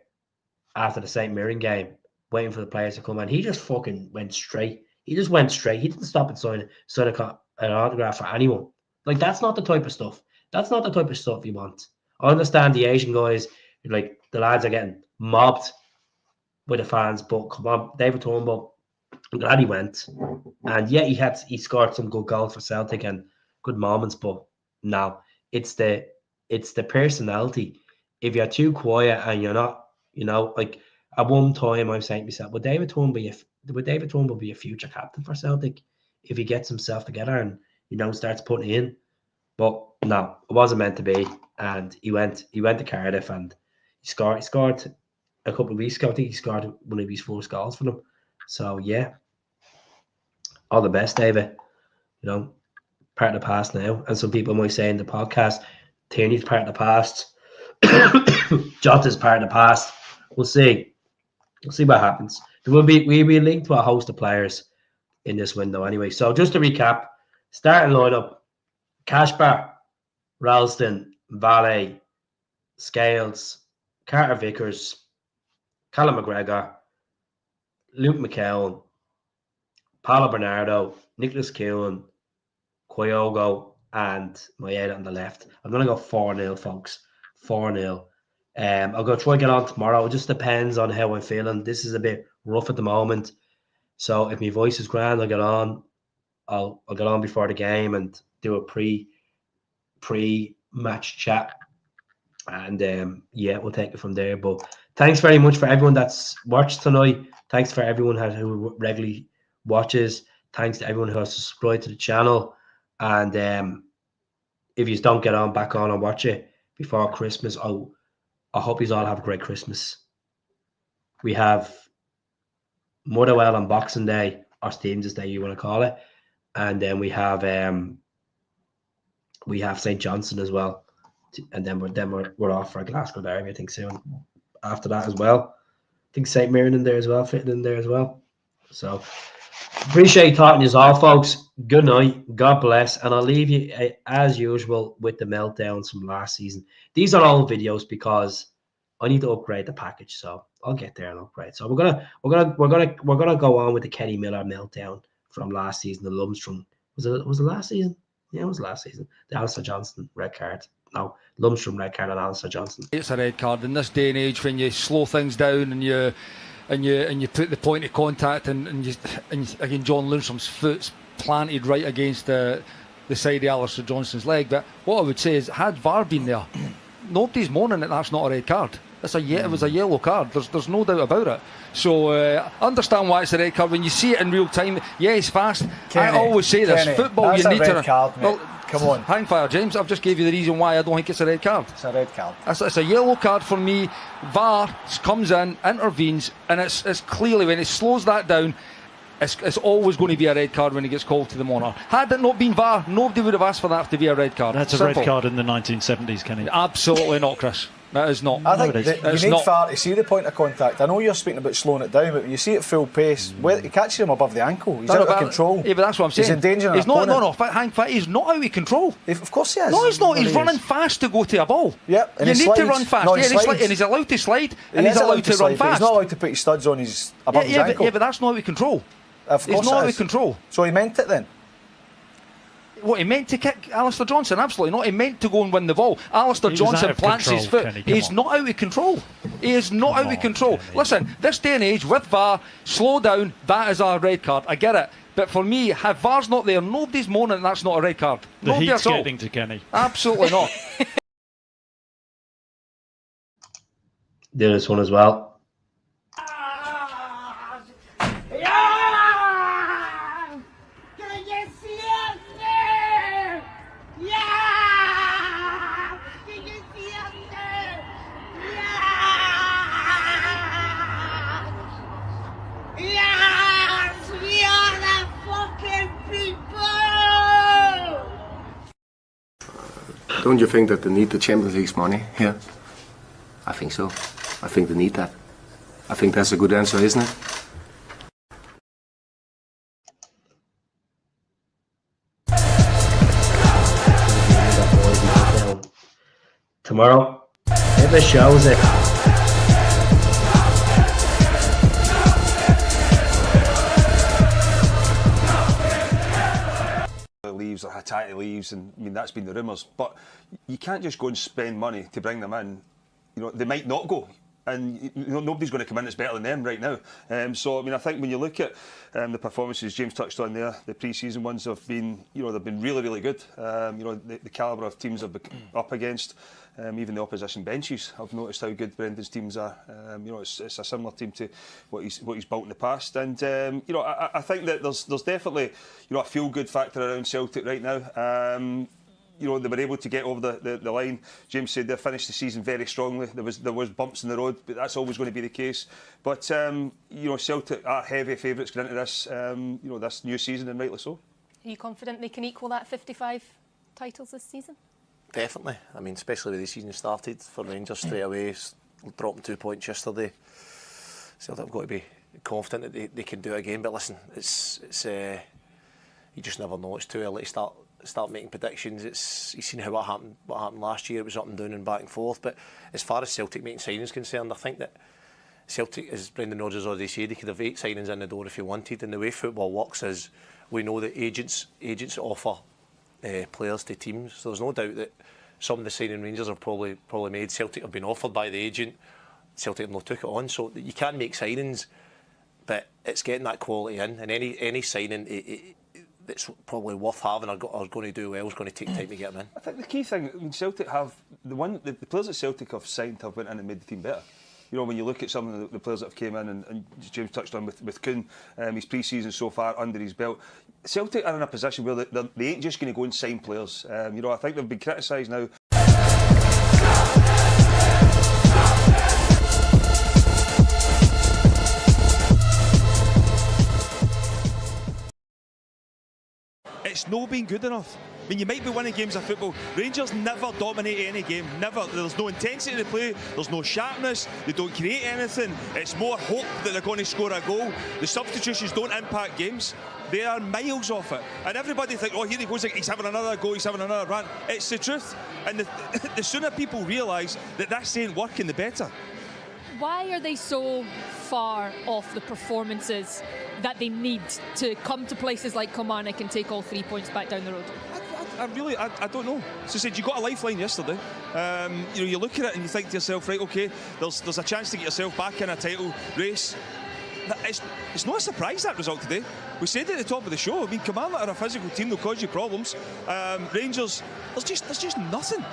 after the St. Mirren game, waiting for the players to come, and he just fucking went straight. He just went straight. He didn't stop and sign an autograph for anyone. Like, that's not the type of stuff. That's not the type of stuff you want. I understand the Asian guys, like, the lads are getting mobbed with the fans, but come on, David Turnbull, I'm glad he went. And yeah, he scored some good goals for Celtic and good moments, but no, it's the personality. If you're too quiet and you're not, you know, like at one time I'm saying to myself, would David Turnbull be a future captain for Celtic if he gets himself together and, you know, starts putting in? But no, it wasn't meant to be. And he went to Cardiff and he scored a couple of weeks ago. I think he scored one of his first goals for them. So yeah, all the best, David. You know, part of the past now. And some people might say in the podcast, Tierney's part of the past. Jota's part of the past. We'll see. We'll see what happens. We'll be linked to a host of players in this window anyway. So just to recap, starting lineup: Cashbar, Ralston, Valle, Scales, Carter Vickers, Callum McGregor, Luke McKeown, Paulo Bernardo, Nicholas Keown, Kyogo, and Maeda on the left. I'm going to go 4-0, folks. 4-0. I'll go try and get on tomorrow. It just depends on how I'm feeling. This is a bit rough at the moment. So if my voice is grand, I'll get on. I'll get on before the game and do a pre-match chat. And yeah, we'll take it from there. But thanks very much for everyone that's watched tonight. Thanks for everyone who regularly watches. Thanks to everyone who has subscribed to the channel. And if you don't get back on and watch it before Christmas, I hope you all have a great Christmas. We have Motherwell on Boxing Day, or Stevens' Day, you want to call it. And then we have St. Johnson as well. And then we're off for a Glasgow Derby, I think, soon after that as well. I think St. Mirren in there as well, fitting in there as well. So appreciate talking to you all, folks. Good night. God bless. And I'll leave you, as usual, with the meltdowns from last season. These are all videos because I need to upgrade the package, so I'll get there and upgrade. So we're gonna go on with the Kenny Miller meltdown from last season. The Lundstrom was it last season? Yeah, it was last season. The Alistair Johnson red card. No, Lundstrom red card on Alistair Johnson. It's a red card in this day and age when you slow things down and you put the point of contact and again John Lundstrom's foot's planted right against the side of Alistair Johnson's leg. But what I would say is, had VAR been there, nobody's moaning that that's not a red card. It was a yellow card. There's no doubt about it. So I understand why it's a red card when you see it in real time. Yeah, it's fast. Kenny, I always say this: football, that's you need a red to. Card, mate. Well, come on, hang fire, James. I've just gave you the reason why I don't think it's a red card. It's a red card. It's a yellow card for me. VAR comes in, intervenes, and it's clearly when it slows that down. It's always going to be a red card when he gets called to the monitor. Had it not been VAR, nobody would have asked for that to be a red card. That's a red card in the 1970s, Kenny. Absolutely not, Chris. That is not. I think you need VAR to see the point of contact. I know you're speaking about slowing it down, but when you see it full pace, he catches him above the ankle. He's out of control. Yeah, but that's what I'm saying. He's endangering an opponent. He's not out of control. Of course he is. No, he's not. He's running fast to go to a ball. Yep. You need to run fast. No, and he's allowed to slide, and he's allowed to run fast. He's not allowed to put his studs on above his ankle. But that's not out of control. Of course he's not out of control. So he meant it then? What, he meant to kick Alistair Johnson? Absolutely not. He meant to go and win the ball. Alistair Johnson plants his foot. He's not out of control. He is not out of control. Listen, this day and age, with VAR, slow down, that is a red card. I get it. But for me, if VAR's not there, nobody's moaning that's not a red card. The heat's getting to Kenny. Absolutely not. Do this one as well. Don't you think that they need the Champions League's money here? I think so. I think they need that. I think that's a good answer, isn't it? Tomorrow, if it shows it. Leaves or Hattati leaves, and I mean that's been the rumours. But you can't just go and spend money to bring them in. You know they might not go, and nobody's going to come in that's better than them right now. So I mean I think when you look at the performances James touched on there, the pre-season ones have been they've been really good. The calibre of teams have been up against. Even the opposition benches, I've noticed how good Brendan's teams are. It's a similar team to what he's built in the past, and I think that there's definitely a feel-good factor around Celtic right now. They were able to get over the line. James said they finished the season very strongly. There was bumps in the road, but that's always going to be the case. But Celtic are heavy favourites going into this this new season, and rightly so. Are you confident they can equal that 55 titles this season? Definitely. I mean, especially when the season started for Rangers straight away, dropping 2 points yesterday. Celtic have got to be confident that they can do it again. But listen, it's you just never know. It's too early to start making predictions. You've seen what happened last year. It was up and down and back and forth. But as far as Celtic making signings concerned, I think that Celtic, as Brendan Rodgers already said, he could have 8 signings in the door if he wanted. And the way football works is we know that agents offer players to teams, so there's no doubt that some of the signing Rangers have probably made. Celtic have been offered by the agent. Celtic have not took it on, so you can make signings, but it's getting that quality in, and any signing that's probably worth having or going to do well is going to take time to get them in. I think the key thing, I mean, Celtic have the players that Celtic have signed have went in and made the team better. When you look at some of the players that have came in, and James touched on with Kuhn, his pre-season so far under his belt, Celtic are in a position where they ain't just going to go and sign players. I think they've been criticised now. It's not been good enough. I mean, you might be winning games of football. Rangers never dominate any game, never. There's no intensity in the play, there's no sharpness, they don't create anything. It's more hope that they're going to score a goal. The substitutions don't impact games. They are miles off it. And everybody thinks, oh, here he goes, he's having another goal, he's having another run. It's the truth. And the sooner people realise that this ain't working, the better. Why are they so far off the performances that they need to come to places like Kilmarnock and take all 3 points back down the road? I don't know. As I said, you got a lifeline yesterday. You look at it and you think to yourself, right, okay, there's a chance to get yourself back in a title race. It's not a surprise, that result today. We said it at the top of the show. I mean, Kilmarnock are a physical team, they'll cause you problems. Rangers, there's just nothing.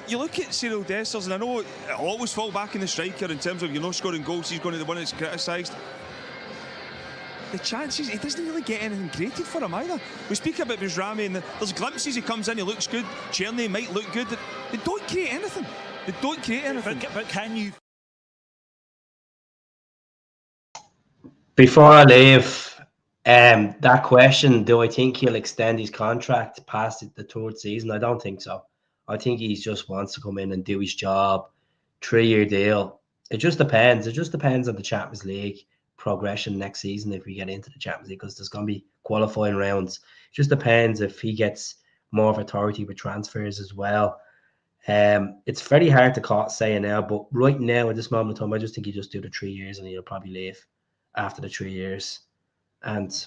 You look at Cyril Dessers, and I know it'll always fall back in the striker in terms of scoring goals. He's going to be the one that's criticised. The chances, he doesn't really get anything created for him either. We speak about Bajrami, and there's glimpses he comes in, he looks good. Cherny might look good. They don't create anything. But can you? Before I leave, that question, do I think he'll extend his contract past the third season? I don't think so. I think he just wants to come in and do his job. 3-year deal. It just depends. It just depends on the Champions League progression next season if we get into the Champions League, because there's going to be qualifying rounds. It just depends if he gets more of authority with transfers as well. It's very hard to say now, but right now at this moment in time, I just think he just do the 3 years and he'll probably leave after the 3 years. And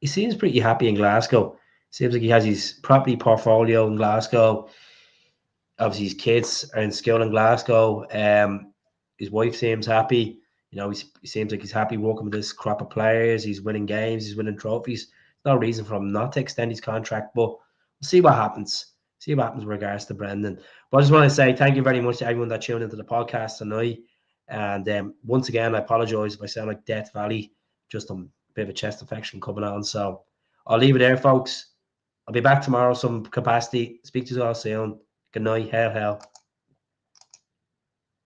he seems pretty happy in Glasgow. Seems like he has his property portfolio in Glasgow. Obviously, his kids are in school in Glasgow. His wife seems happy. He seems like he's happy working with this crop of players. He's winning games. He's winning trophies. No reason for him not to extend his contract, but we'll see what happens. See what happens with regards to Brendan. But I just want to say thank you very much to everyone that tuned into the podcast tonight. And once again, I apologise if I sound like Death Valley. Just a bit of a chest infection coming on. So I'll leave it there, folks. I'll be back tomorrow, some capacity. Speak to you all soon. Good night. Hail, hail.